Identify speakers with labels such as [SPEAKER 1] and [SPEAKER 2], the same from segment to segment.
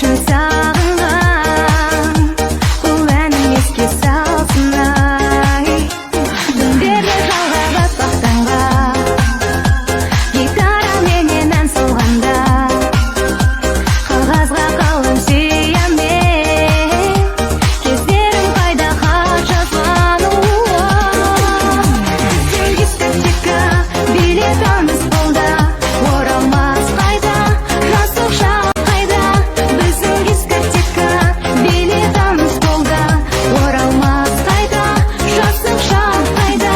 [SPEAKER 1] шын сағынған, бұл әнім еске салсын ай. Түндерде жалға батпақтанға, гитара менен ән салғанда, қағазға қалам сүйемін, кездерім қайда хат жазғаны. Біздің дискотека, билетіміз қолда, оралмас қайда, жасық шақ қайда. Біздің дискотека, билетіміз қолда, оралмас қайда, жасық шақ қайда.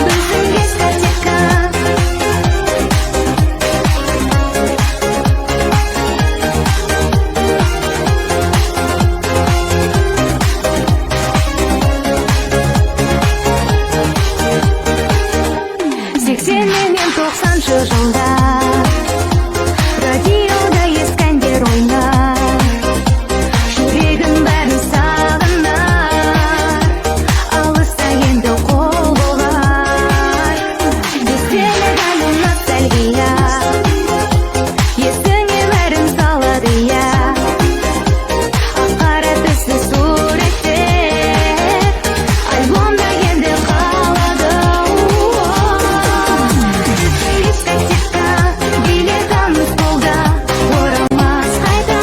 [SPEAKER 1] Біздің дискотека. 80 менен 90-шы жылдар радиода ескі әндер ойнар, жүрегім бәрін сағынар, алыста енді қол бұлғар. Естелік әлі ностальгия, есіңе бәрін салады я, ақ-қара түсті суреттер альбомда енді қалады. Дискотека, билетіміз қолда, оралмас қайда,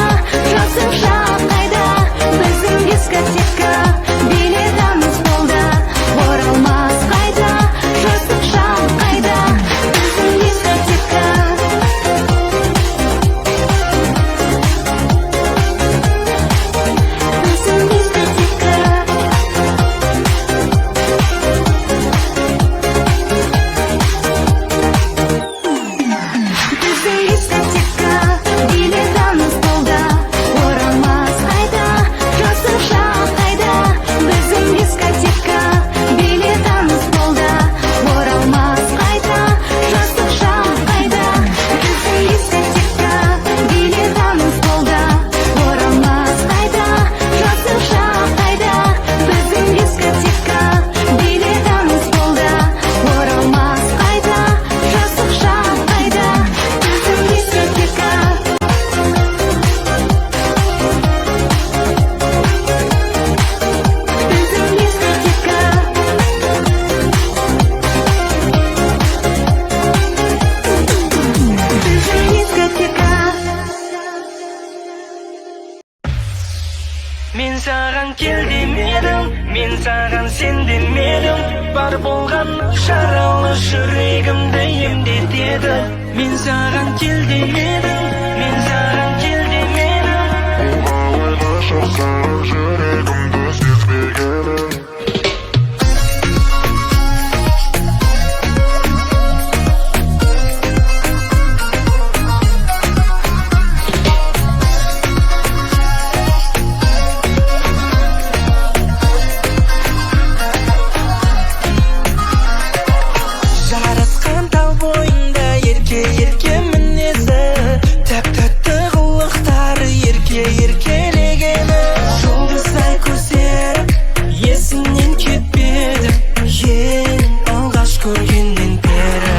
[SPEAKER 1] жасық шақ қайда. Біздің дискотека, билетіміз қолда, оралмас қайда, жасық шақ қайда. Біздің дискотека. Біздің дискотека. Біздің дискотека, билетіміз қолда, оралмас қайда, жасық шақ қайда. Біздің дискотека, билетіміз қолда, оралмас қайда, жасық шақ қайда. Біздің дискотека, билетіміз қолда, оралмас қайда, жасық шақ қайда. Біздің дискотека, билетіміз қолда, оралмас қайда, жасық шақ қайда. Біздің дискотека. Біздің дискотека. Біздің дискотека.
[SPEAKER 2] Мен саған кел демедім, мен саған сен демедім. Бар болған жаралы жүрегімді емдетеді. Мен саған кел демедім, мен саған кел демедім.
[SPEAKER 3] Ойла шақсаң жүрегімді сезбегенім.
[SPEAKER 2] Жарасқан тал бойында ерке-ерке мінезі, тәп-тәтті қылықтары ерке-еркелегені. Жұлдыздай көздері есімнен кетпеді, ең алғаш көргеннен бері.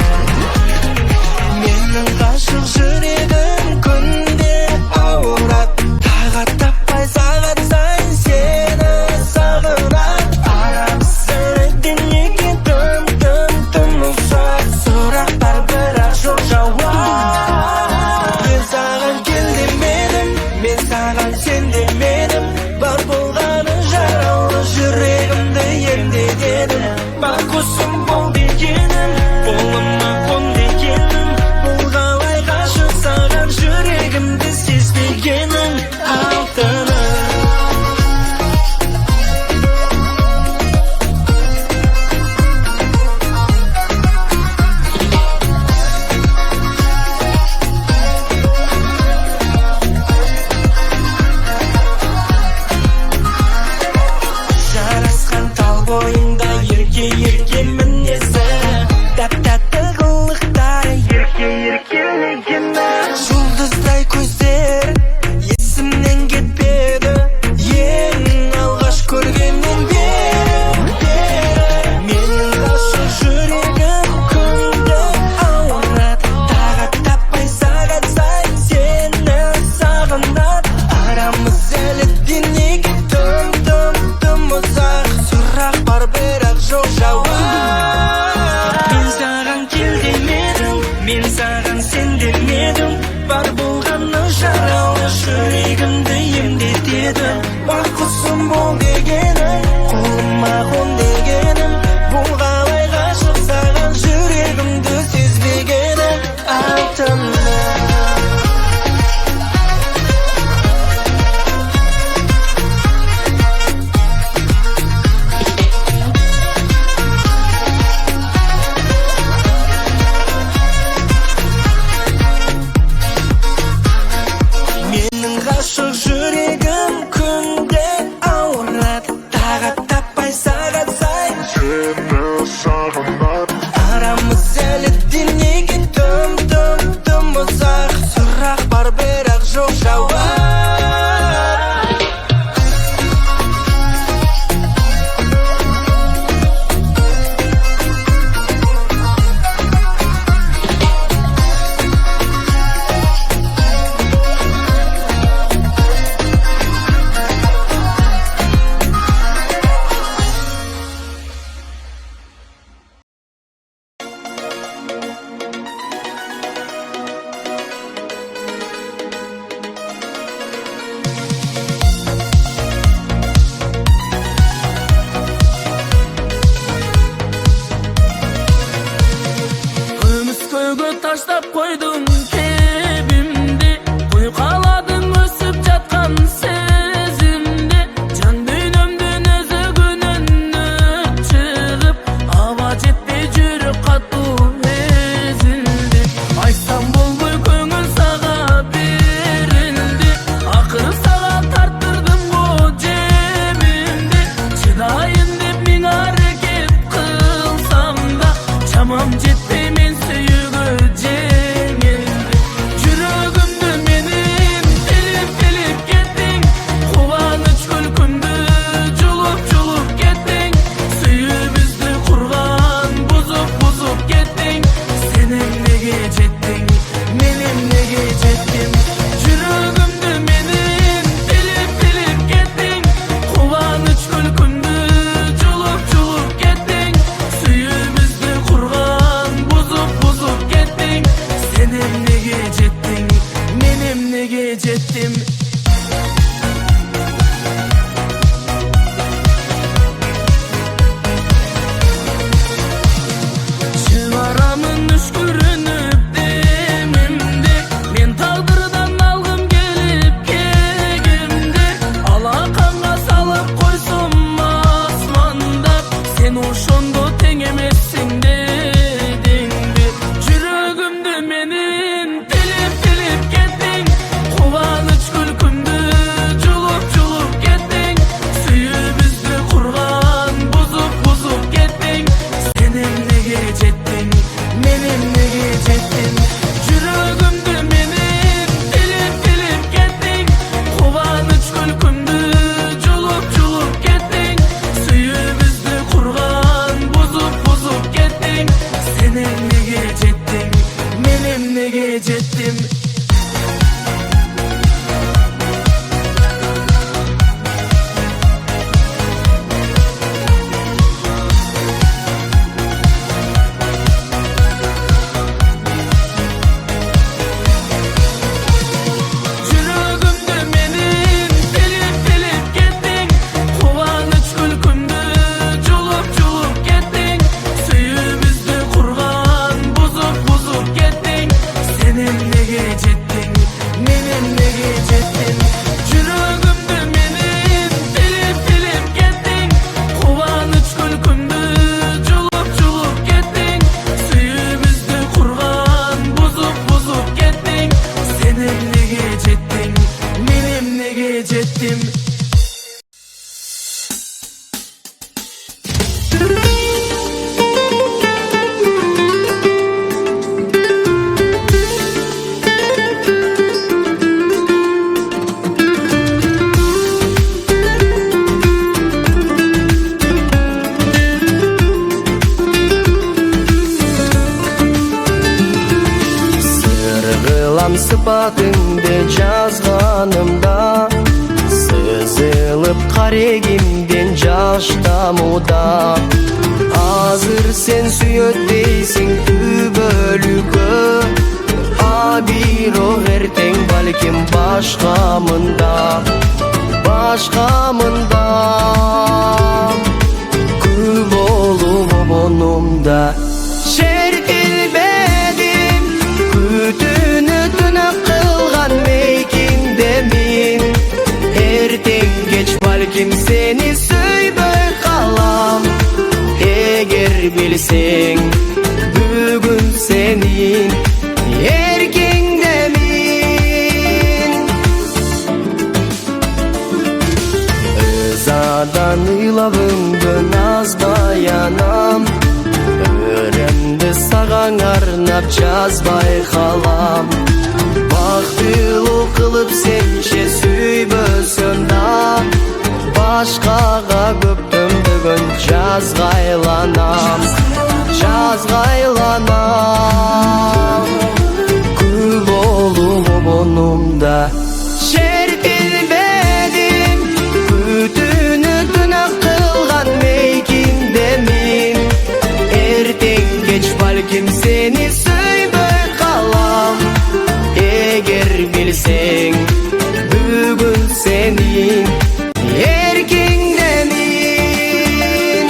[SPEAKER 2] Менің ғашық жүрегім күнде ауырады, тағат таппай сағат сайын сені сағынады. Арамызда неге тым ұзақ сұрақтар, бірақ жоқ жауап. Мен саған кел демедім, мен саған сен bol degenim, koluma kon degenim. Bu qalay aşık sagan yüregimdi sezbegenim. Altınlar mening aşık yüregim kunde aurat. Tagat tapay sagat say
[SPEAKER 3] Seni sağınar
[SPEAKER 2] aramız eli dinlegi dım uzak. Surak bar berak жоқ жауап. Көміскөйгө таштап қойдың кебімді, құйқаладың өсіп жатқан сезімді. Жан дүйнөмдүн өзі күнүнө чыгып, аба жетпей жүрүп катуу эзилди. Айтсам болбой көңүл сага берилди, акыры сага тарттырдым го жебимди. Чыдайын деп миң аракет кылсам да, чамам жетпей мен сүйүүгө жеңилди. Жүрөгүмдү менин тилип кеттиң, кубаныч күлкүмдү жулуп кеттиң. Сүйүүбүздү курган бузуп кеттиң. Сен эмнеге жеттиң, мен эмнеге жеттим. Жүрөгүмдү менин тилип кеттиң, кубаныч күлкүмдү жулуп кеттиң. Сүйүүбүздү курган бузуп кеттиң. Сен эмнеге жеттиң, мен эмнеге жеттим. Чыгарамын үшкүрүнүп демимди, мен тагдырдан алгым келип кегимди. Алаканга салып койсом асмандап, сен ошондо тең эмессиң дедиңби. Жүрөгүмдү менин тилип кеттиң, кубаныч күлкүмдү жулуп кеттиң. Сүйүүбүздү курган бузуп кеттиң. Сен эмнеге жеттиң, мен эмнеге жеттим. Жүрөгүмдү менин тилип кеттиң, кубаныч күлкүмдү жулуп кеттиң. Сүйүүбүздү курган бузуп кеттиң. Сен эмнеге жеттиң, мен эмнеге жеттим. Жүрөгүмдү менин тилип кеттиң, кубаныч күлкүмдү жулуп кеттиң. Сүйүүбүздү курган бузуп кеттиң. Сен эмнеге жеттиң, мен эмнеге жеттим. Жүрөгүмдү менин тилип кеттиң, кубаныч күлкүмдү жулуп кеттиң. Сүйүүбүздү курган бузуп кеттиң. Сен эмнеге жеттиң, мен эмнеге жеттим. Сыргылам сыпатыңды жазганымда, сызылып карегимден жаш тамуда. Азыр сен сүйөт дейсиң түбөлүккө, а бирок эртең балким башка мында.
[SPEAKER 4] bilsең, бүгін senin erkеңдемин. Ызадан ыйлабыңдын азбай анам, өрімді саған арнап жазбай қалам. Бақтылу қылып сенше сүйбөсөм да, башқаға көптім бүгін жазғайланам, жазғайланам. Күл болуп обонумда шертилбедим, күтүүнү түнөк кылган мейкиндемин. Эртең кеч балким сени сүйбөй калам. Эгер билсең, бүгүн сенин эркеңдемин.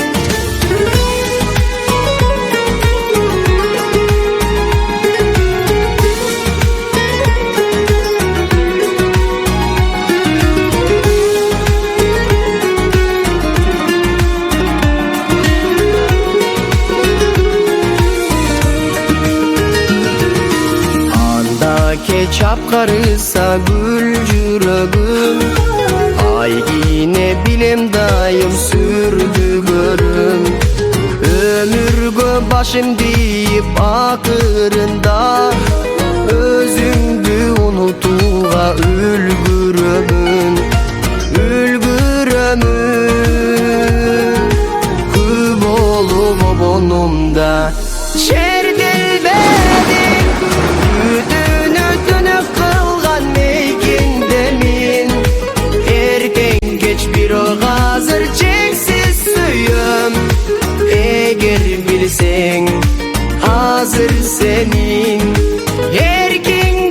[SPEAKER 4] Анда кеч апкарыса гүл жүрөгүм, ай кине билем дайым сүрдүгөрүм. Өмүргө башым тийип акырында, өзүңдү унутууга үлгүрөмүн, үлгүрөмүн. Күл болуп обонумда шертилбедим, күтүүнү түнөк кылган мейкиндемин. Эртең кеч бирок азыр чексиз сүйөм. Эгер билсең, азыр сенин эркиңдемин.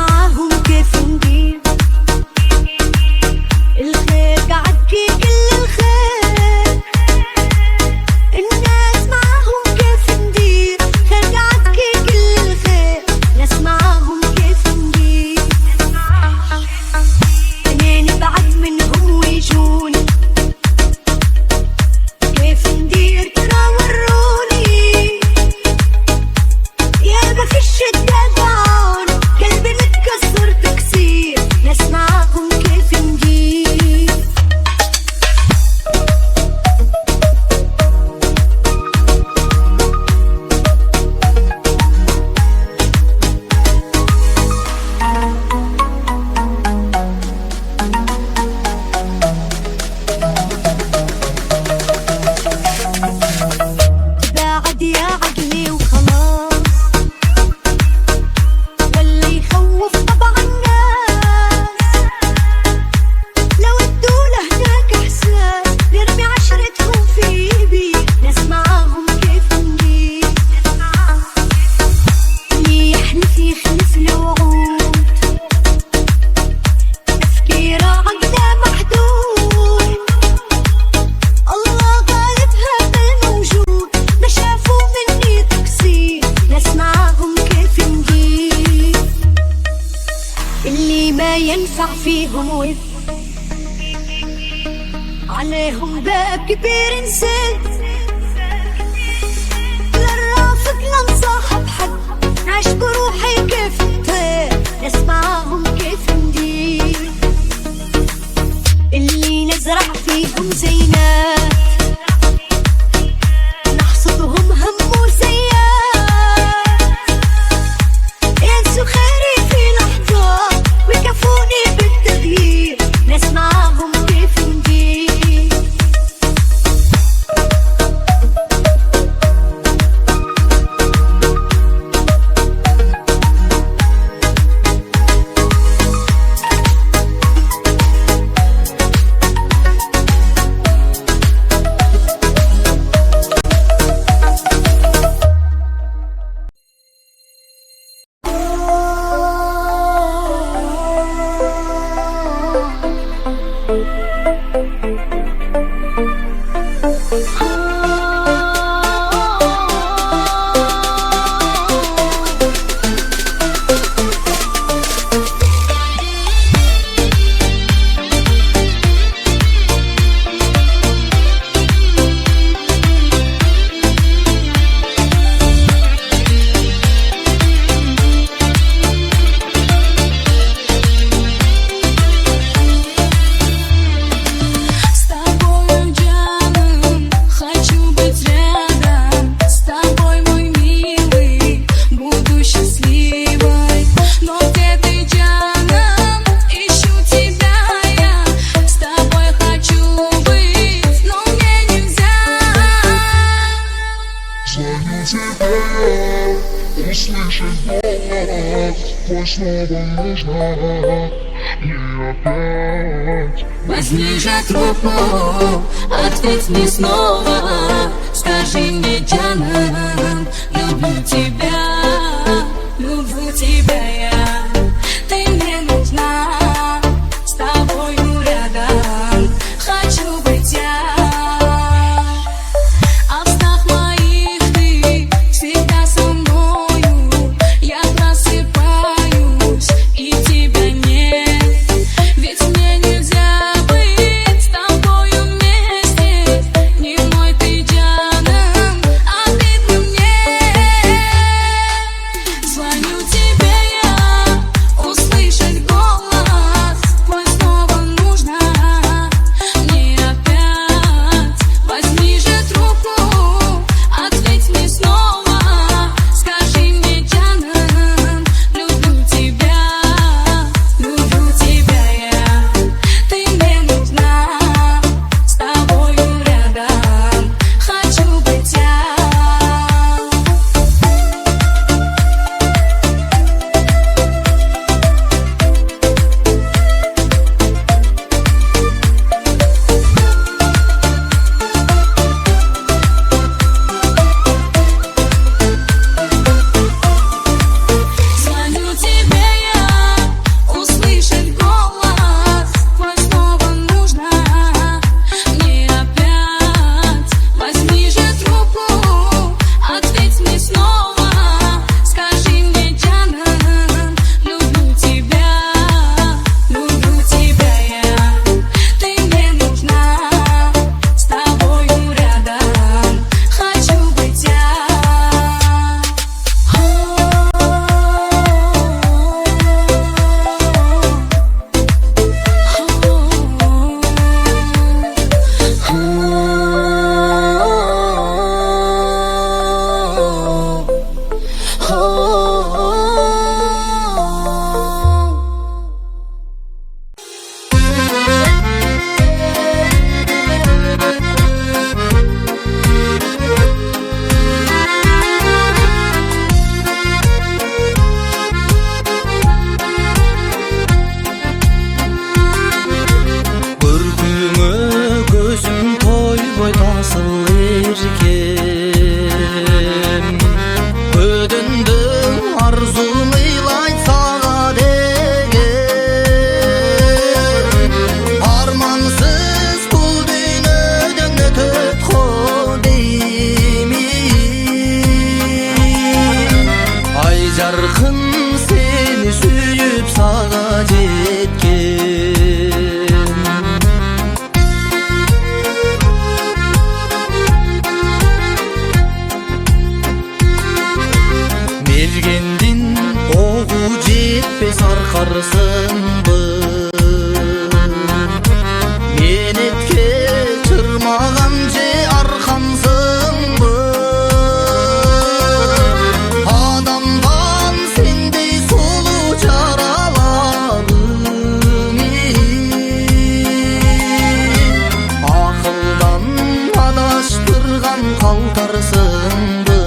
[SPEAKER 1] معاهم كيف ندير الخير قعد في كل الخير الناس معاهم كيف ندير خير قعد في كل الخير ناس معاهم كيف ندير اثنين بعد منهم ويجوني كيف ندير ترى وروني يا ما في الشدة بعون قلبي متكسر تكسير ناس معاهم كيف ندير بعد يا عقلي وخلاص ولا يخوف طبع الناس لو ادوله هناك احساس يرمي عشرتهم في بي ناس معاهم كيف ندير اللي يحلف يخلف الوعود تفكيره عقده محدود الله غالب هذا الموجود ما شافوا مني تقصير ناس معاهم كيف ندير اللي ما ينفع فيهم وف عليهم باب كبير نسد لا نرافق لا نصاحب حد نعيش بروحي كيف طير ناس معاهم كيف ندير اللي نزرع فيهم زينات نحصدهم هم وسيئات ينسوا خيري في لحظة ويكفوني بالتغيير ناس معاهم كيف ندير
[SPEAKER 3] услышать голос твой снова нужно и опять.
[SPEAKER 5] Возьми же трубку, ответь мне снова. Скажи мне, Джанан, люблю тебя я. Ты мне нужна, с тобою рядом хочу быть я. А в снах моих ты всегда со мною. Я просыпаюсь, и тебя нет. Ведь мне нельзя быть с тобою вместе. Не мой ты, Джанан, обидно мне. Звоню тебе я,
[SPEAKER 4] арқарсыңбы Менетке чырмаған же арқансыңбы Адамдан сендей сұлу жараларың Ақылдан адаштырған қалтарсыңбы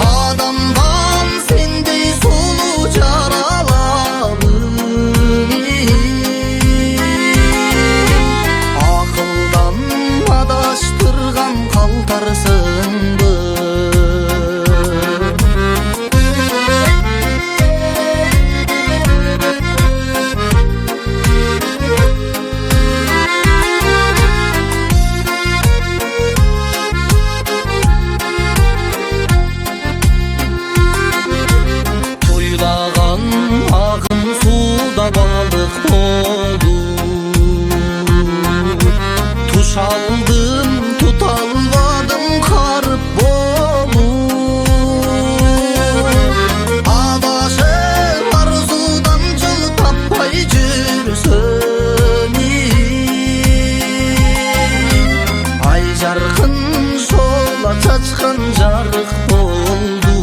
[SPEAKER 4] Адамдан сендей сұлу жараларың Ақылдан адаштырған қалтарсыңбы Тойлаған ағын суда балық толу Туш алдым, тута албадым қарып болу Адашып арзудан жол таппай жүрсем Ай жарқын шола чачқан жарық болду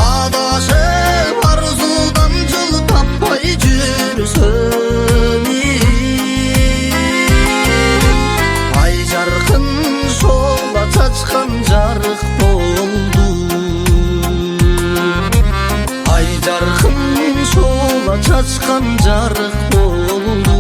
[SPEAKER 4] Адашып арзудан жол таппай жүрсем Ай жарқын шола чачқан жарық болду Ай жарқын шола чачқан жарық болду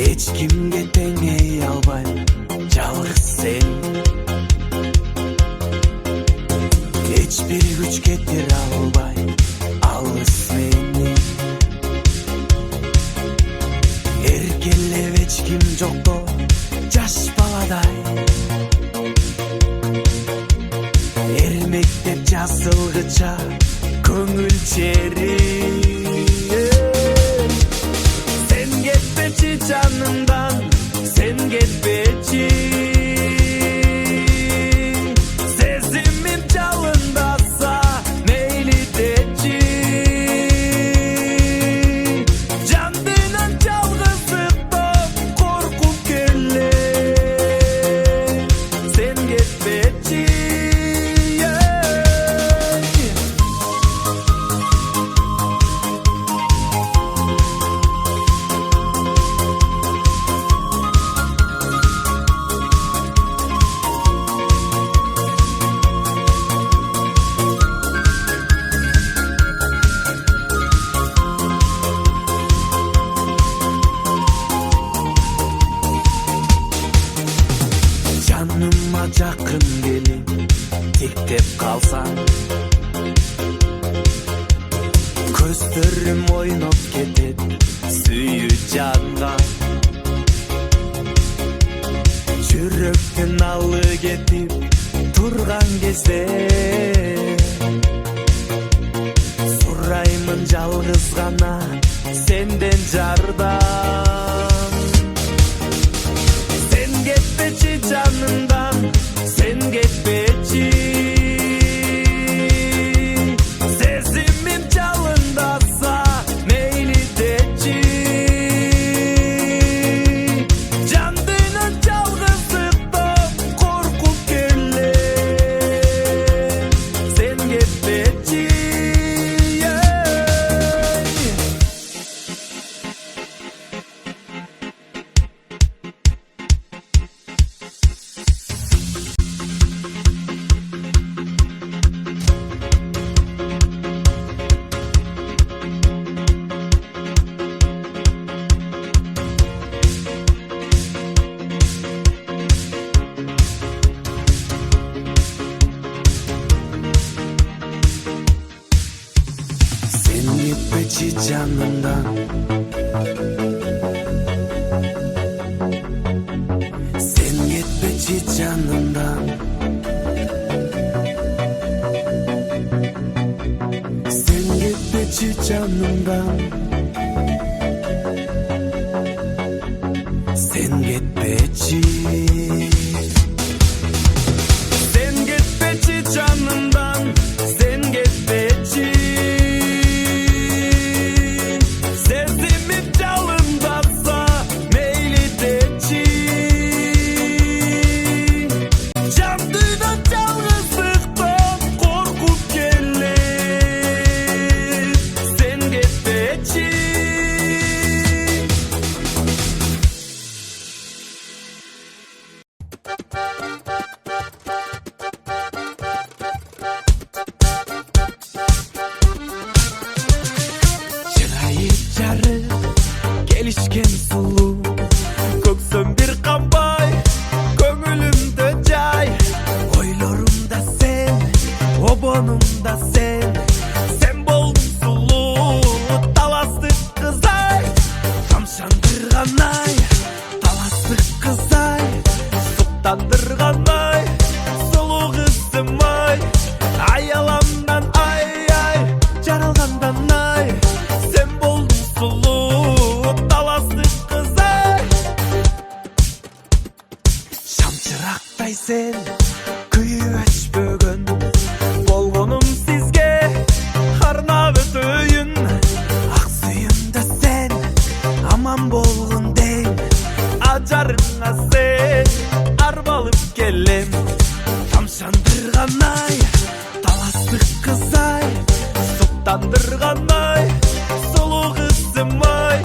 [SPEAKER 4] Ешкімге теңей албайм жалғыз сен Ешбір күч кетер албай алыс мени Эркелеп ешким жокто жаш баладай Эрмектеп жасылгыча көңүл чери Sen кетпечи жанымдан, sen кетпечи Сезимим жалындаса мейли дечи Жандынан жалгыздыктан коркуп келе Sen кетпечи Жаныма жақын келіп тектеп қалсаң Көздерім ойнап кетет сүйі жанға Жүректен алы кетіп тұрған кезде Сұраймын жалғыз ғана сенден жардан Sen кетпечи жанымдан, sen кетпечи Сезимим жалындаса мейли дечи Жандынан жалгыздыктан коркуп келе Sen кетпечи Sen gitmeci canımdan. Sen gitmeci canımdan. Sen gitmeci canımdan. Sen gitmeci. Sen gitmeci canımdan. Sen gitmeci. Sezimim çalındasa meyli deci. Can duydan yalnızlıktan korkup gelir. Sen gitmeci. Çırayı çarı, gelişken sulu. Koksun bir kambay, köngülümde cay. Oylarımda sen, obonumda sen. Sen boldun sulu, talastık kızay. Kamşandırganay, talastık kızay. Suktandırganay, sulu kızımay. Ayalamdan ay ay, caralgandan ay. Sen boldun sulu, talastık kızay. Şamçıraktay sen, kuyuç bugün. Bolgonum sizge, harna ve töyün. Aksuyumda sen, aman bolgun dey. Acarına sen, arbalıp gelem. Tamşandırganay, talastık kızay. Suktandırganay, sulu kızımay.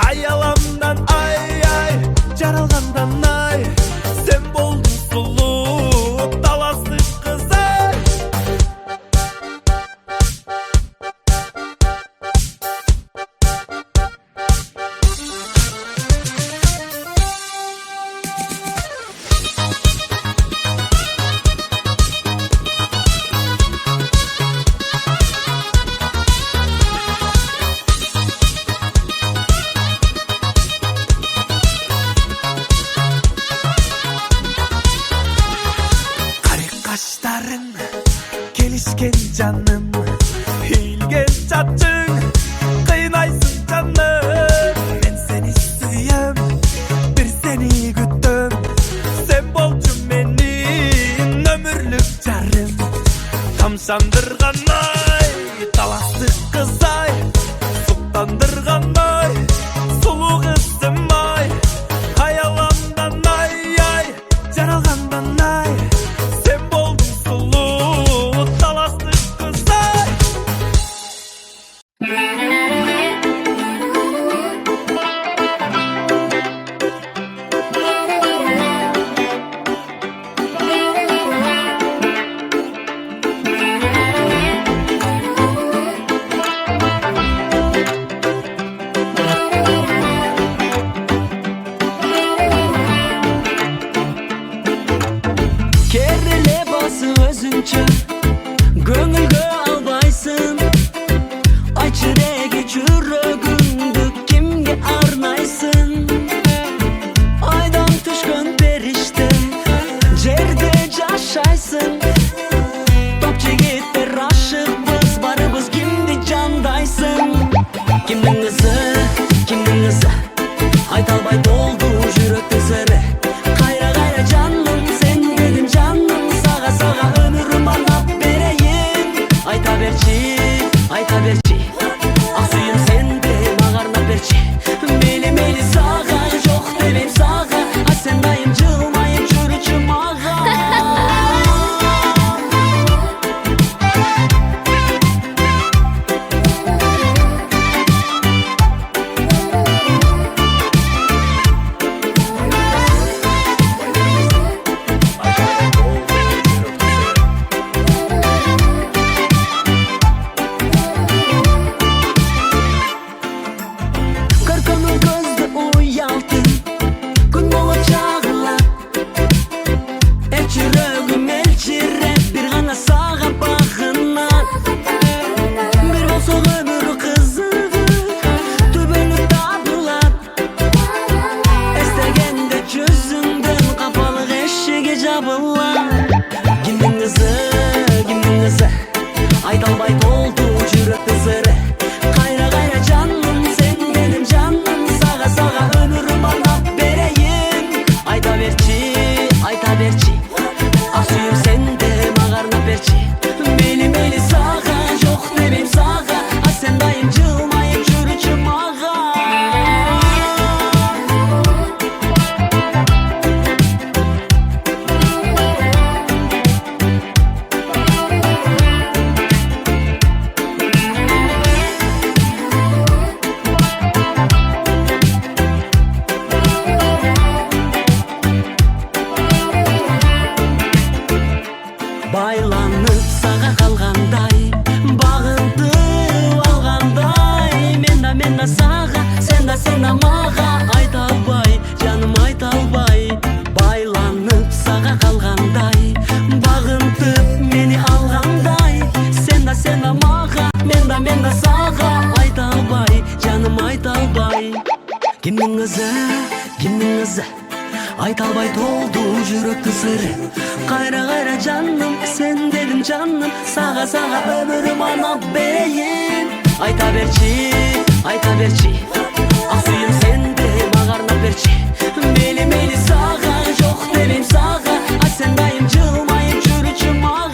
[SPEAKER 4] Ayalamdan ay ay, caralgandan ay. Sen boldun sulu, talastık kızay. Karı kaşların, gelişken canım. Hilgen çatçın, kıynaysın canım. Ben seni suyum, bir seni güttüm. Sen bolcum benim ömürlük carım. Tamşandırganay, talastık kızay. Suktandırganay, sulu kızımay. Hayalandan ay ay, caralgandan ay. Sen boldun sulu, talastık kızay.
[SPEAKER 2] Kerrele bası özünçe, gönülgö albaysın. Açırege çürögündük kimge arnaysın. Aydan tüşkön perişte, cerde caşaysın. Topçu gitler aşık biz barыбыз kimdi candaysın. Kimdin kızı, kimdin kızı, aytalbay doldu жүрөктү сыры. Kayra kayra canım, sen benim canım. Sağa sağa ömrüm arnap bereyim. Ayta berçi, ayta berçi. Aksuyum sende, mağarna berçi. Meyli meyli sağa, yok demem sağa. Ay sen dayım cılmayım, çürüçüm ağa.
[SPEAKER 4] Anda men de sağa ayta alбай, canım ayta alбай. Kimning o'zi ayta alбай толду жүрөктүн сыры. Кайра жаным, sen dedim canım, sağa ömürüm anap bereyim. Ayta berçi, ak suyum sende magarnap berçi. Meyli sağa, жоқ demeyim sağa, ay sen dayım жылмайып жүрүчү мага.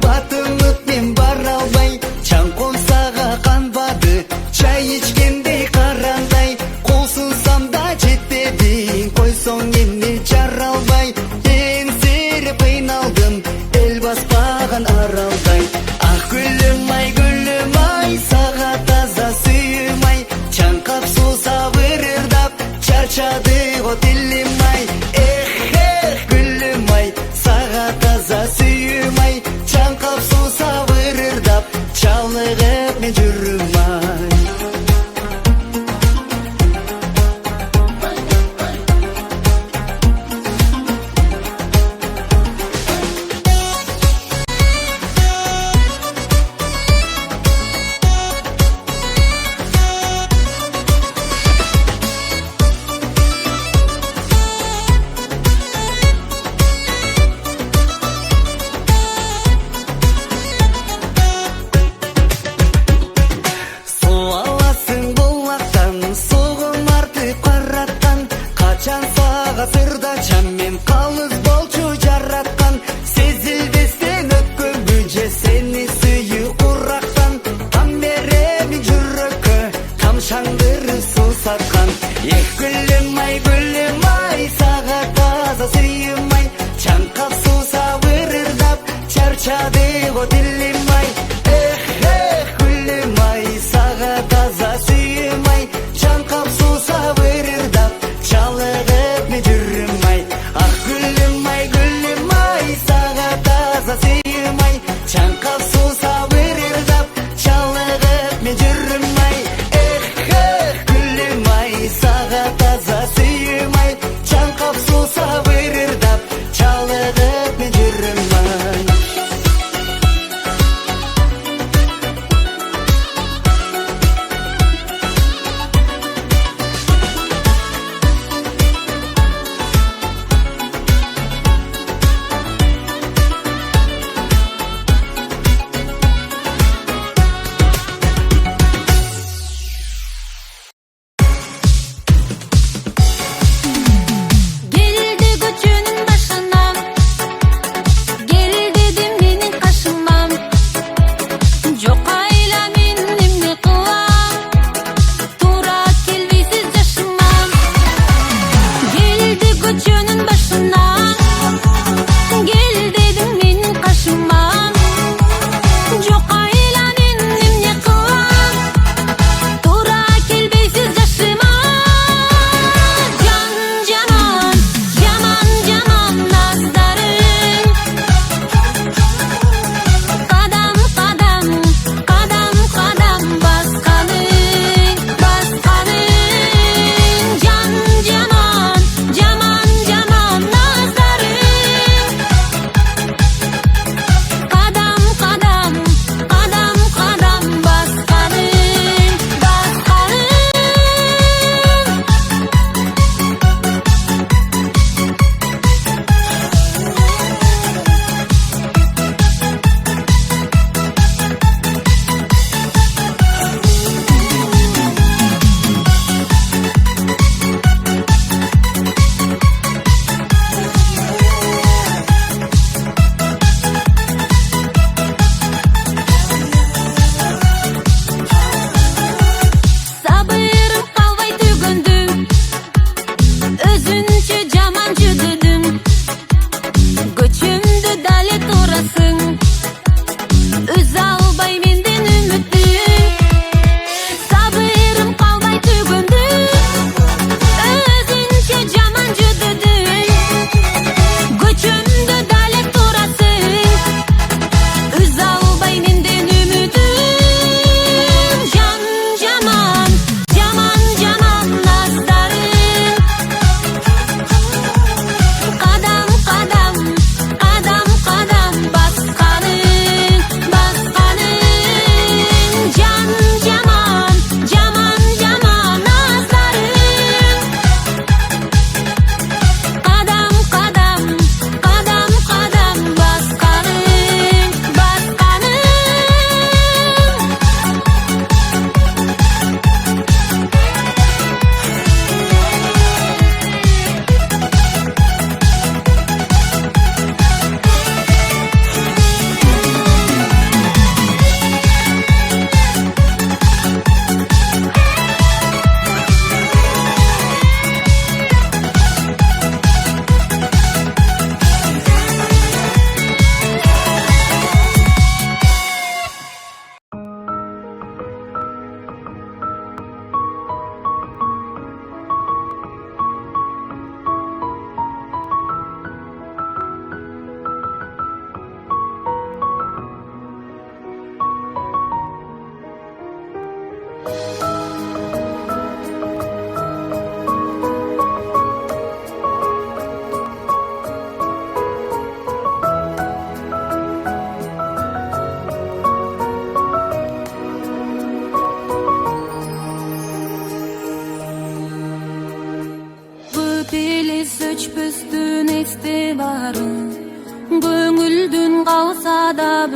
[SPEAKER 6] батынып мен бара албай, чаң қомсаға қанбады, чай ішкендей қараңдай, қол сынсам да жетпедің, қойсоң емне жара албай, еңсеріп қиналдым, ел баспаған аралдай. Ақ гүлім ай, саға таза сүйім ай, чаңқап суса вырырдап, чарчады го тілім ай. Гүлім ай, саға таза сүйім ай, чаңқап суса вырырдап, чалығып мен жүрім ай. Ғасырда чаммен қалыз болчу жаратқан, сезілбестен өткөн бүже сені сүйі құрақтан. Там беремін жүрікі, там шаңдыры сусатқан. Гүлім ай, саға таза сүйім ай, чаңқап суса вырырдап, чарчады го тілім ай. Гүлім ай, саға таза сүйім ай, чаңқап суса вырырдап, чалығып мен жүрім ай. Ақ гүлім ай, саға таза сүйім ай, чаңқап суса вырырдап, чалығып мен жүрім ай. Гүлім ай, саға таза сүйім ай, чаңқап суса вырырдап, чалығып мен жүрім ай.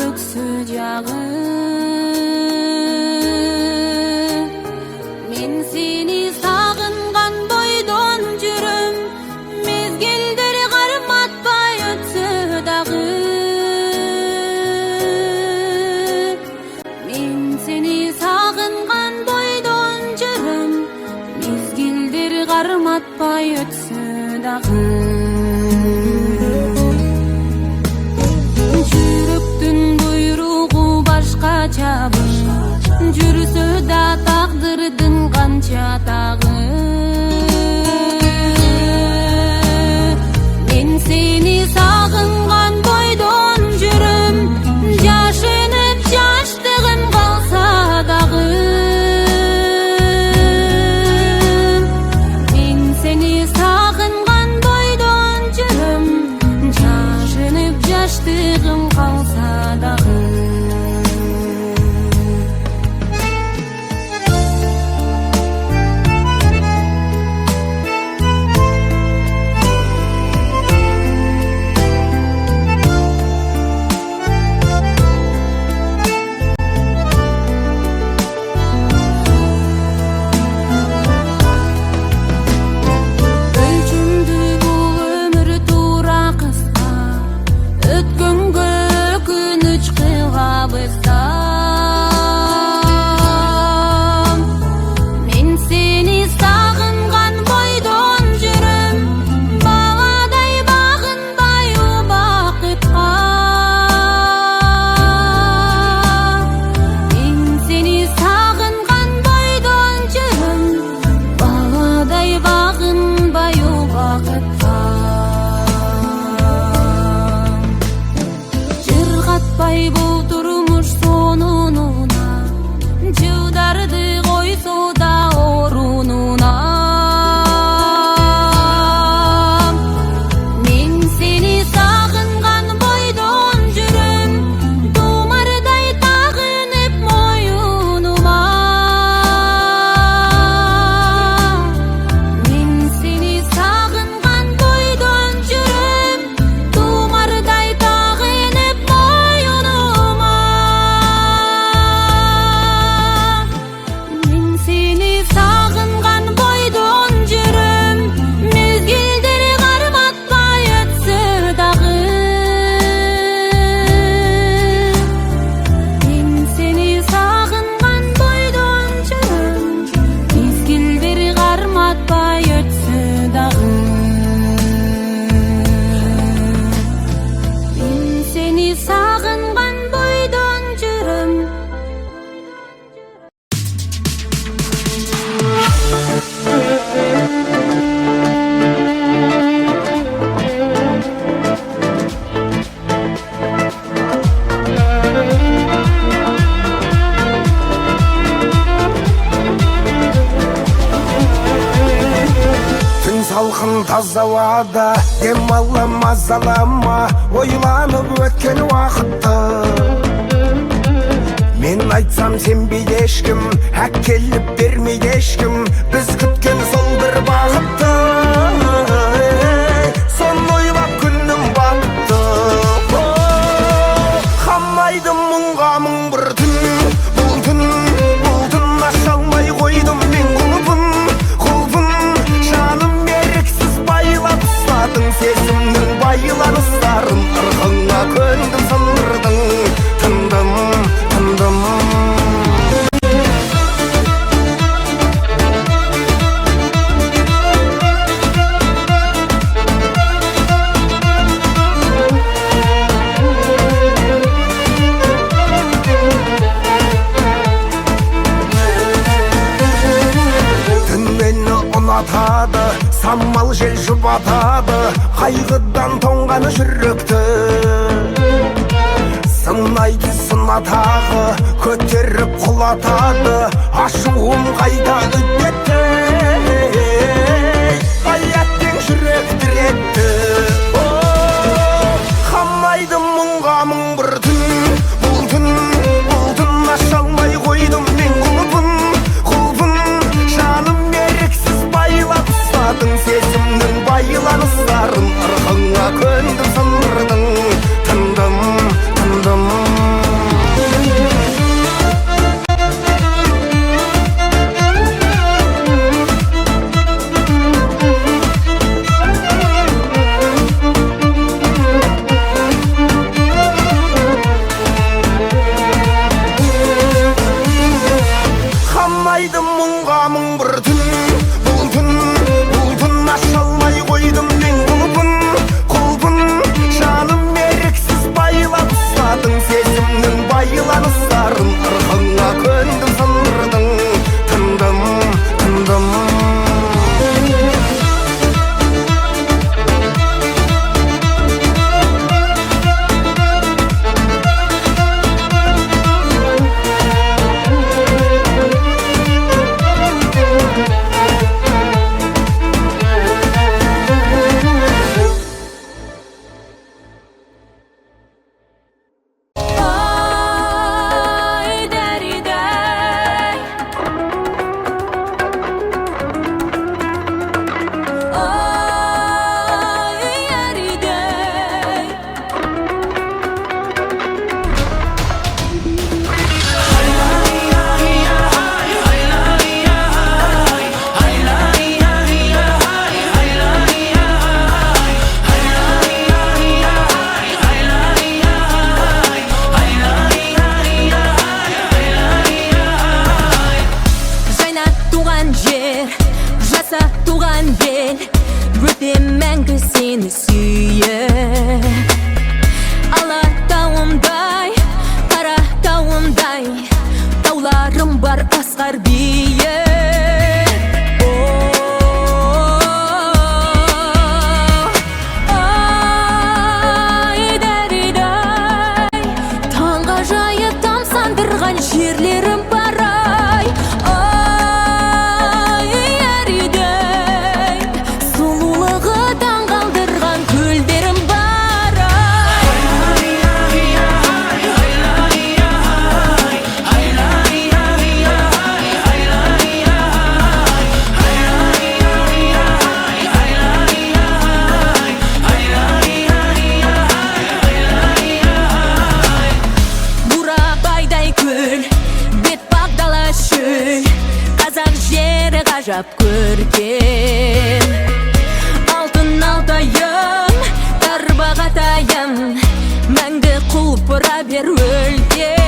[SPEAKER 5] өксү жагы. Мен сени сагынган бойдон жүрөм, мезгилдер карматпай өтсө дагы. Мен сени сагынган бойдон жүрөм, мезгилдер карматпай өтсө дагы. Жүрөктүн буйругу башкача жүрсө да тагдырдын канча тагы. Мен сени сагынган бойдон жүрөм, жашынып жаштыгым калса дагы. Мен сени сагынган бойдон жүрөм, жашынып жаштыгым калса дагы. Өлчүмдү бул өмүр туура кыска, өткөнгө өкүнүч кылабыздан. Мен сени сагынган бойдон жүрөм, баладай багынбай убакытка. Мен сени сагынган бойдон жүрөм, баладай багынбай убакытка. Жыргатпай бул турмуш сонунуна, жылдарды койсо да орунуна. Мен сени сагынган бойдон жүрөм, тумардай тагынып моюнума. Мен сени сагынган бойдон жүрөм, тумардай тагынып моюнума. Мен сени сагынган бойдон жүрөм, мезгилдер карматпай өтсө дагы. Мен сени сагынган бойдон жүрөм, мезгилдер карматпай өтсө дагы. Мен сени сагынган бойдон жүрөм.
[SPEAKER 7] Түн салқын таза ауада, демалла мазалама, ойланып өткен уақытты. Мен айтсам сенбейді ешкім, әкеліп бермейді ешкім, біз күткен сол бір бақытты. Соны ойлап күнім батты. Қамайды мұңға мың бір түн, бұл түн аша алмай қойдым мен құлпын. Жаным еріксіз байлап ұстадың сезімнің байланыстарын, ырғыңа көндім сындырдың, тындым. Түн мені ұнатады, самал жел жұбатады, қайғыдан тоңғаны жүректі. Сынайды сынатағы, көтеріп құлатады, ашуым қайта үдетті. Аяттен жүрек диретті. Қамайды мұңға мың бір түн, бұл түн аша алмай қойдым мен құлпын. Жаным еріксіз байлап ұстадың сезімнің байланыстарын, ырғыңа көндім сындырдың, тындым. Айдым мұңға мұң бір түн, бұл түн аша алмай қойдым мен құлпын жаным еріксіз байлап ұстадың сезімнің байлан ұстарын ырқыңа көндім сындырдың тындым
[SPEAKER 5] Мәңгі сені сүйе Алатауымдай, қаратауымдай Тауларым бар асқар бие Айдай, таңға жайып тамсандырған жерлерім бар ай ғажап көркем Алтын алтайым, тарбағатайым Мәңгі құлпыра бер өлкем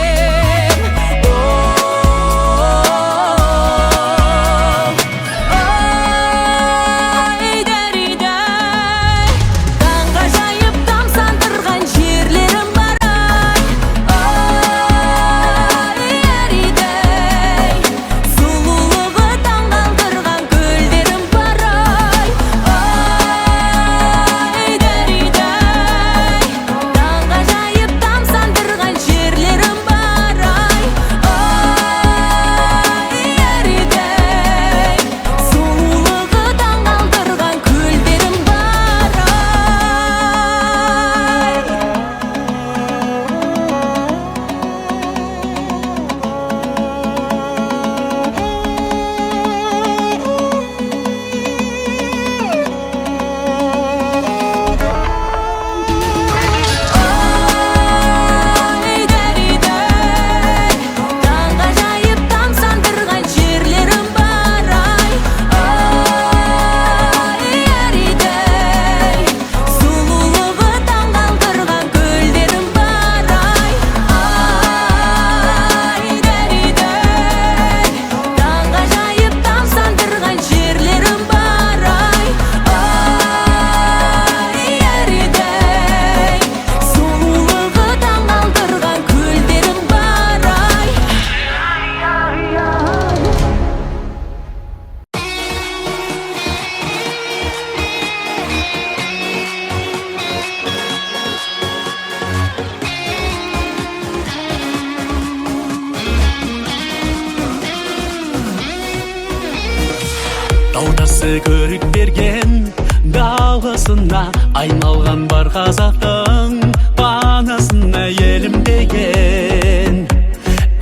[SPEAKER 4] Таудасы көрік берген даласына айналған бар қазақтың панасына елім деген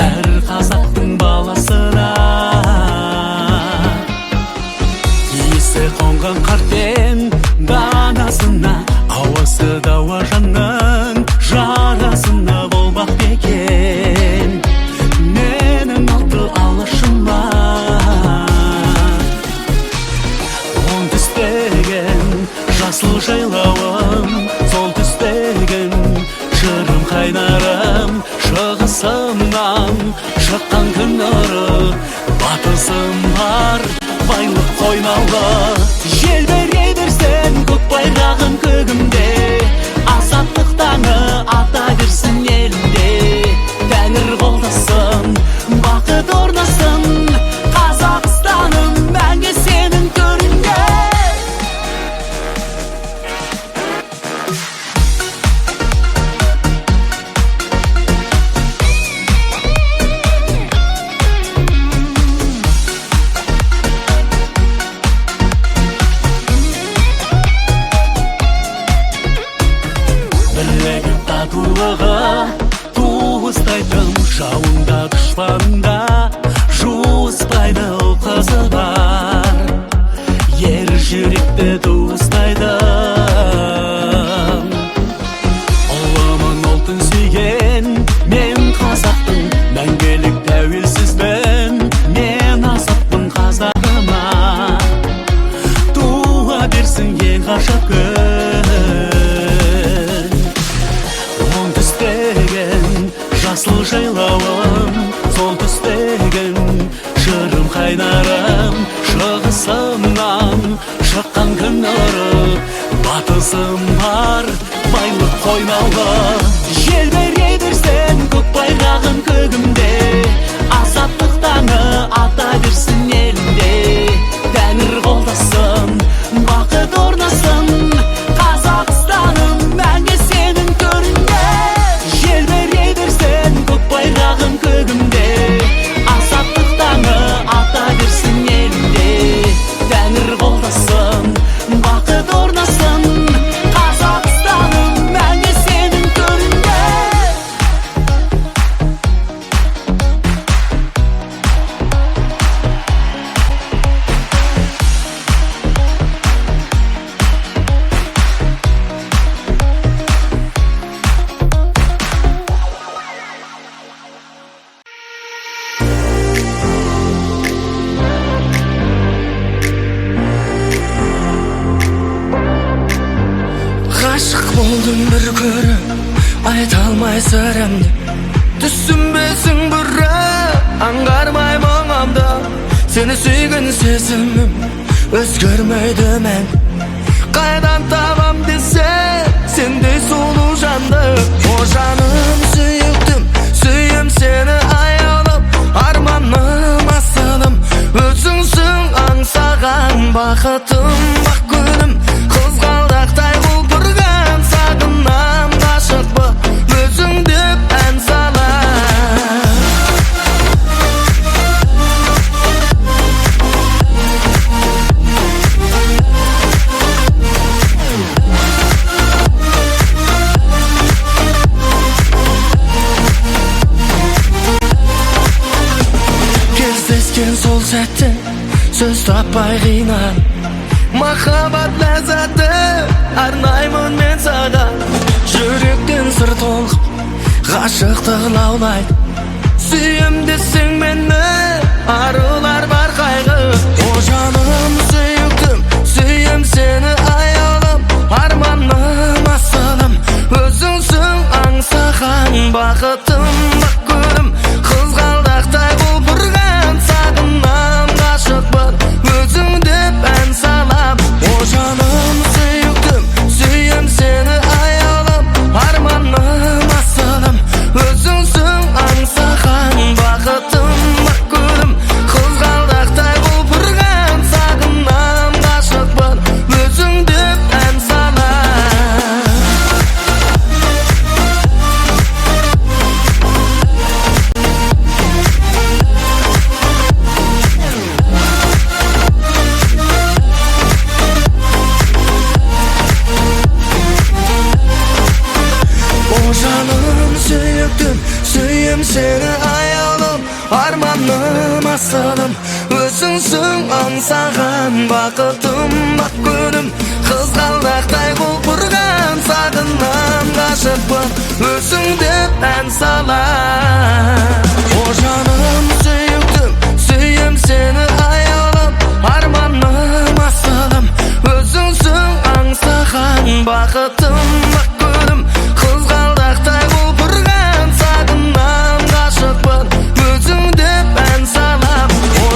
[SPEAKER 4] әр қазақтың баласына иісі қонған қартен данасына ауасы дауа жанның жарасына болмақ бекен менің алты алашыма жасыл жайлауым сол түстеген жырым қайнарым шығысымнан шыққан күн нұры батысым бар байлық қойнаулы. Желбере берсін көк байрағын көгімде, азаттық таңы ата берсін елінде. Тәңір қолдасын, бақыт орнасын, Қазақстаным мәңгі сенің төрінде. Бірлігі татулығы туыстайтын, жауында дұшпанда жуыспайды қызы бар. Ер жүректі туыстайды, ұлымын ұлтын сүйген мен қазақтың, мәңгілік тәуелсізбін мен азатпын қазағыма. Туа берсін ең ғажап күн, оңтүстеген жасыл жайлауым, солтүстеген жырым қайнарым, шығысымнан шыққан күн нұры. Батысым бар байлық қойнаулы. Желбере берсін көк байрағын көгімде, азаттық таңы ата берсін елінде. Тәңір қолдасын, бақыт орнасын, Қазақстаным мәңгі сенің төрінде. Желбере берсін көк байрағын көгімде, азаттық таңы ата берсін елінде. Тәңір қолдасын, бақыт орнасын, Қазақстаным мәңгі сенің төрінде.
[SPEAKER 6] Ғашық болдым бір көріп, айта алмай сырымды. Түсінбесің бүрі, аңғармай мұңымды. Сені сүйген сезімім өзгермейді мен. Қайдан табам десе, сендей сұлу жанды. О жаным сүйіктім, сүйем сені аялап, арманым асылым, өзіңсің аңсаған бақытым, бақ күнім. Қызғалдақтай құлпырған сағынам, ғашықпы өзің деп ән салам. Кездескен сол сәтте сөз таппай қинал, махаббат ләззаты арнаймын мен саған. Жүректен сыр толқып, ғашықтық лаулайды. Сүйем десең мені, арулар бар қайғы. О жаным сүйіктім, сүйем сені аялап, арманым асылым, өзіңсің аңсаған бақытым, бақ күнім. Қызғалдақтай құлпырған сағынам, ғашықпын өзің деп ән салам. О жаным сүйіктім, сүйем сені аялап, арманым асылым, өзіңсің аңсаған бақытым, бақ күнім. Қызғалдақтай құлпырған сағынам, ғашықпын өзің деп ән салам. Жаным сүйіктім, сүйем сені аялап, арманым асылым, өзіңсің аңсаған бақытым, бақ күнім. Қызғалдақтай құлпырған сағынам, ғашықпын өзің деп ән салам. О жаным сүйіктім, сүйем сені аялап, арманым асылым, өзіңсің аңсаған бақытым, бақ күнім. Қызғалдақтай құлпырған сағынам, ғашықпын өзің деп ән салам. О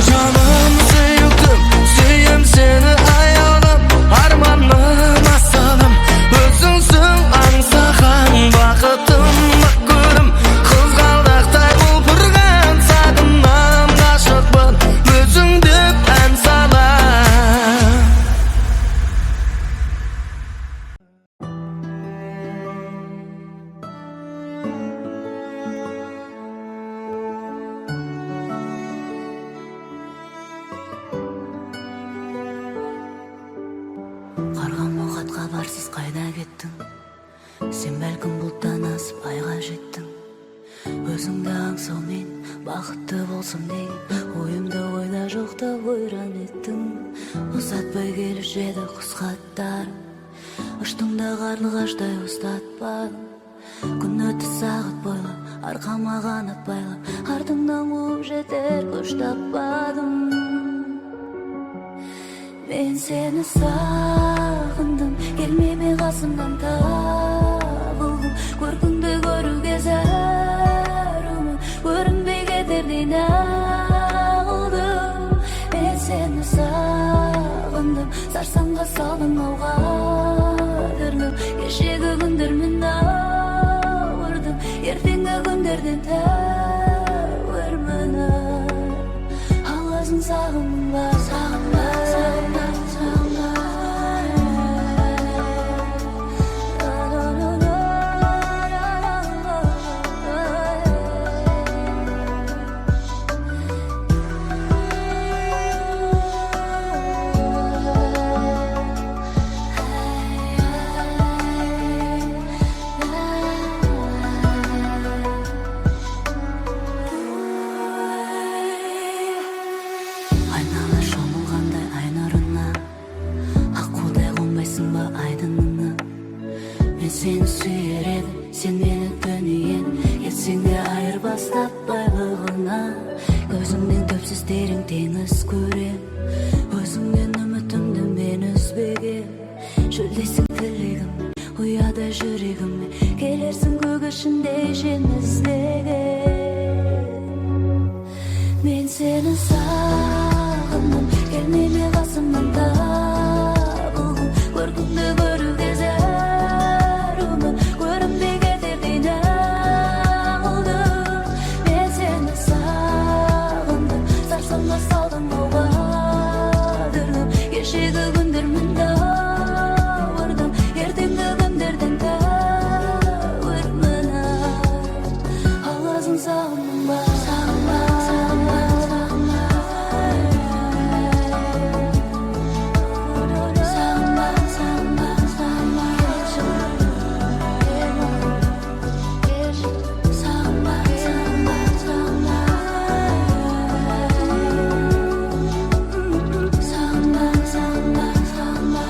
[SPEAKER 8] көзіңді аңсау мен бақытты болсам деген ойымда ойда жоқта ойран еттің. Ұзатпай келуші еді құс хаттар, ұштыңда қарлығаштай ұстатпадым. Күн өтті сағат бойлап, арқама қанат байлап, артыңнан қуып жетер күш таппадым. Мен сені сағындым, келмеме қасымнан табылдым. Көркіңді көруге зәрумын, көрінбей кетердей нағылдым. Мен сені сағындым, сарсаңға салдың ауға дірлім. Кешегі күндермен ауырдым, ертеңгі күндерден тәуірмін. Аласың сағынба, сағынба, сағынба, сағынба. Айнала шомылғандай ай нұрына, аққудай қонбайсың ба айдынына. Мен сені сүйер едім, сен мені дүниен, ертсең де айырбас байлығына. Көзіңнен төпсіз терең теңіз көрем, өзіңнен үмітімді мен үзбегем. Шөлдейсің тілегім, ұядай жүрегіме, келерсің көк ішінде жен іздеген. Мен сені сағындым, келмеме қасымнан табылдым. Көркіңді көруге зәрумын, көрінбей кетердей нағылдым. Мен сені сағындым, сарсаңға салдың ауға дірлім. Кешегі күндермен ауырдым, ертеңгі күндерден тәуірмін. Аласың сағындың ба, сағынба, сағынба, сағынба. Сағынба, сағынба, сағынба. Сағынба, сағынба, сағынба. Сағынба, сағынба, сағынба.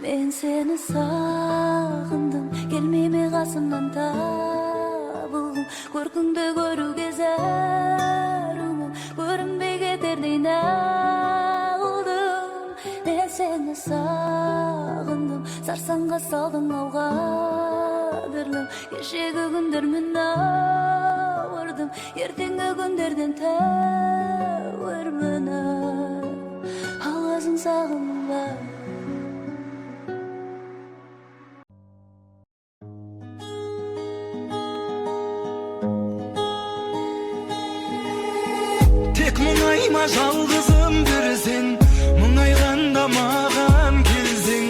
[SPEAKER 8] Мен сені сағындым, келмеме қасымнан табылдым. Көркіңді көруге зәрумын, көрінбей кетердей нағылдым. Мен сені сағындым, сарсаңға салдың ауға дірлім. Кешегі күндермен ауырдым, ертеңгі күндерден тәуірмін. Аласың сағынба.
[SPEAKER 6] Тек мұңайма жалғызым бір сен, мұңайғанда маған келсең.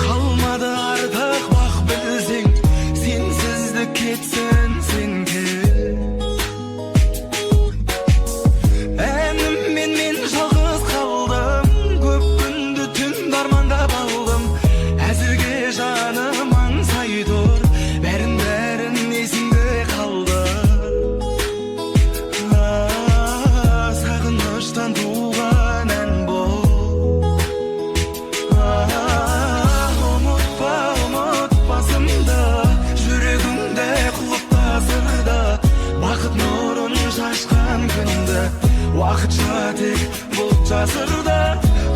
[SPEAKER 6] Қалмады артық бақ білсең, сенсізді кетсін сен кел. Әніммен мен жалғыз қалдым, көп күнді түн арманда балдым. Әзірге жаным аңсай тұр, бәрін есіңде қалды. Сағыныштан туған ән бұл. Ұмытпа, ұмытпасымды, жүрегімде құлыпта сырды. Бақыт нұрын шашқан күнді, уақытша тек бұлт жасырды.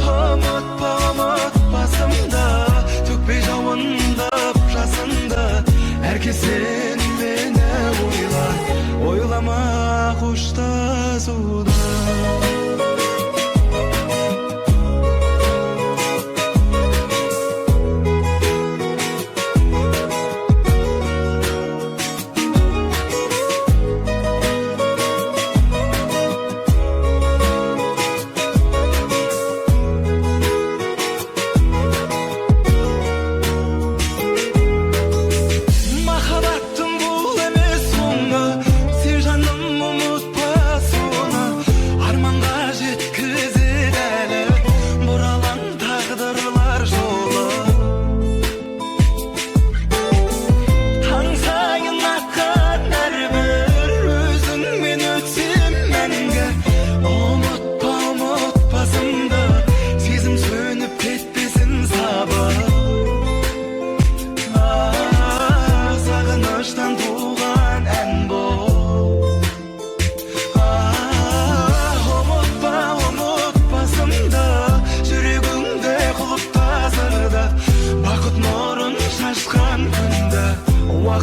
[SPEAKER 6] Ұмытпа, ұмытпасымды, төкпей жауындып жасынды. Әркез сен мені ойла, ойлама қоштасуды. Махаббатты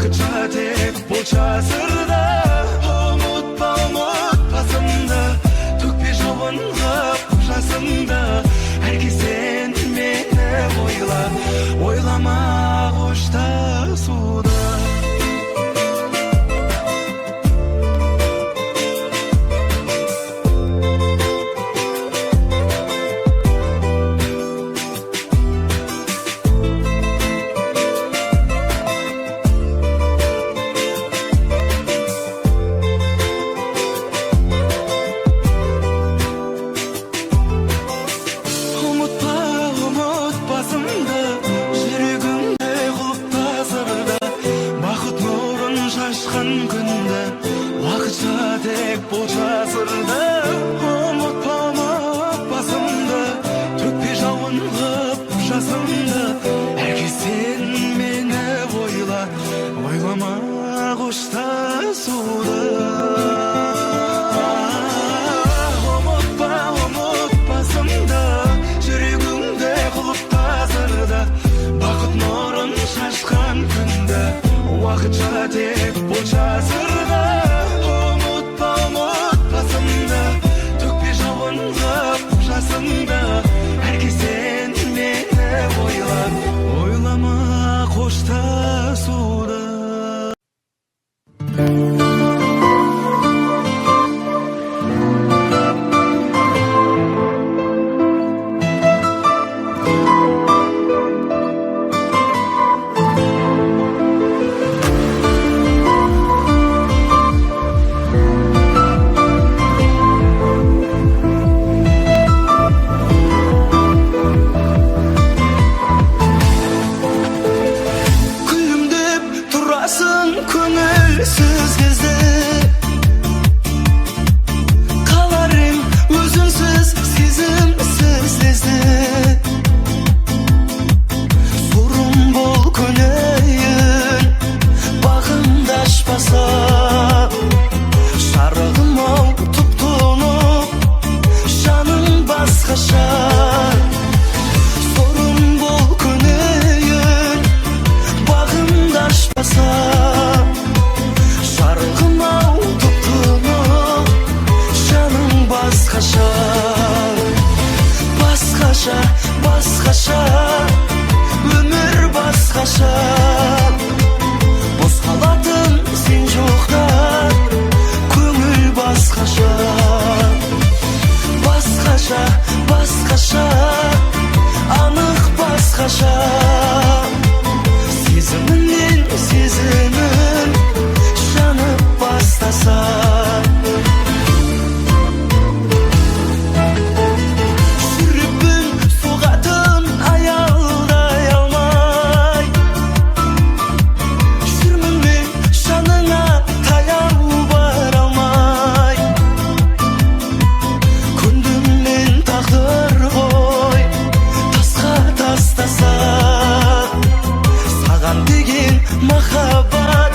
[SPEAKER 6] Уақытша тек бұл жасырда ұмытпасымды төкпе жауын қып жасымды әркез сен мені ойлама қоштасуды Уақытша тек бұл жасырда ұмытпасымды төкпе жауын қып жасымды әркез сен мені ойлама қоштасуды көңілсіз кезде қаларың өзіңсіз сезімсіз лезде сұрым бол көнейін бағымды ашпаса шарығым-ау тұп-тұнық жаның басқаша сұрым бол көнейін бағымды ашпаса басқаша өмір басқаша бос қалатын сен жоқта көңіл басқаша анық басқаша сезіміңнен сезімім жанып бастаса махаббат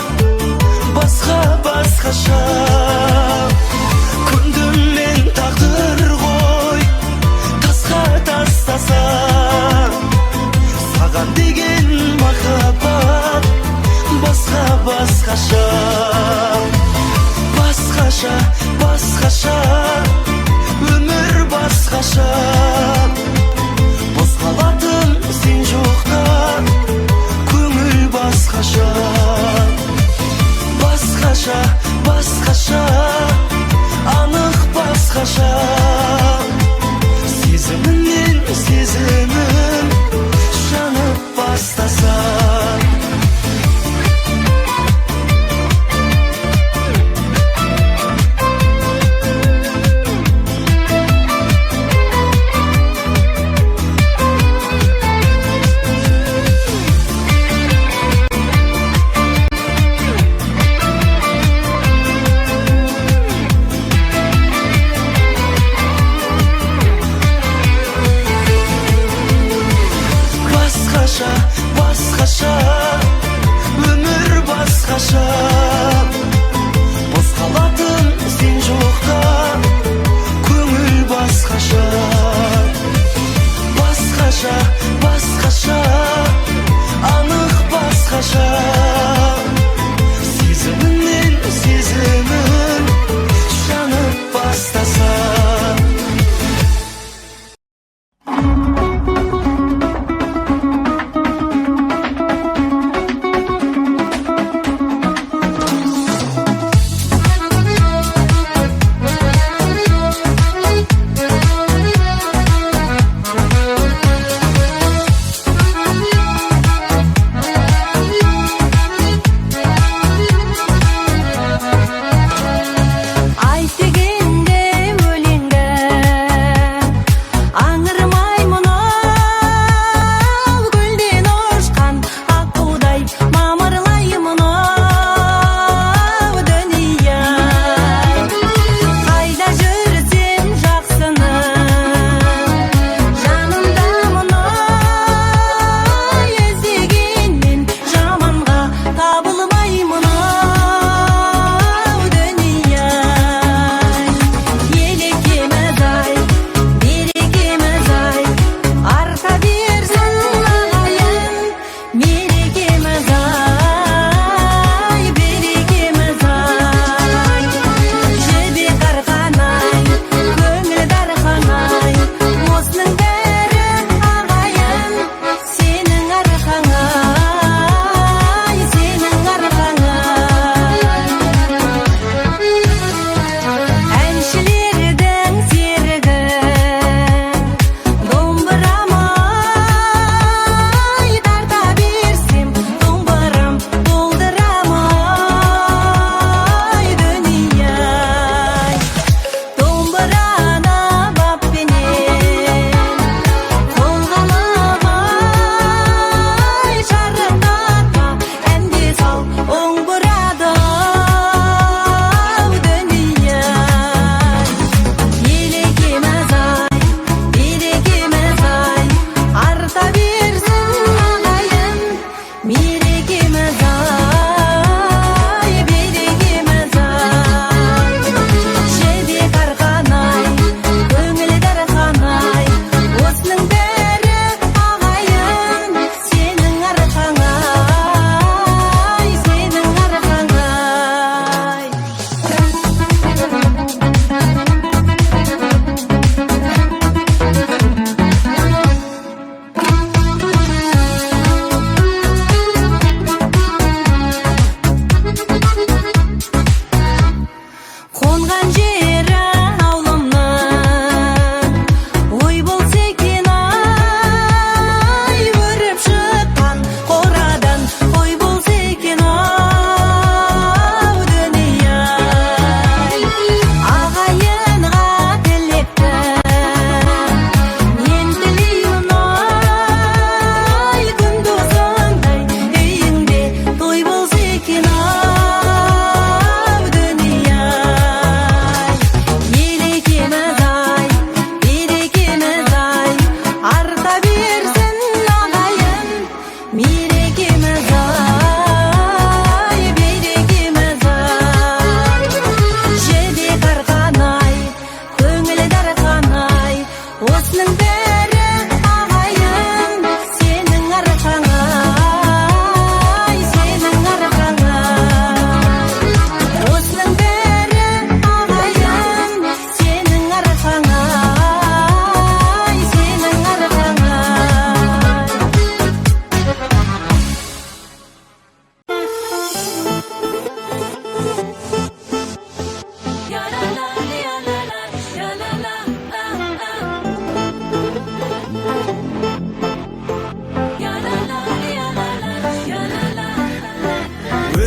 [SPEAKER 6] басқаша күндім мен тағдыр ғой тасқа тастаса саған деген махаббат басқаша өмір басқаша бос қалатын сен жоқта көңіл басқаша анық басқаша сезіміңнен сезімім жанып бастаса басқаша өмір басқаша бос қалатын сен жоқта көңіл басқаша анық басқаша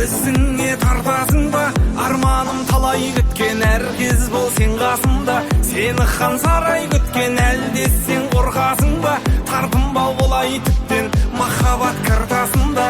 [SPEAKER 6] өзіңе тартасың ба? Арманым талай күткен әр кез бол сен қасымда. Сені хан сарай күткен әлде сен қорқасың ба? Тартынбау болай тіптен махаббат картасында.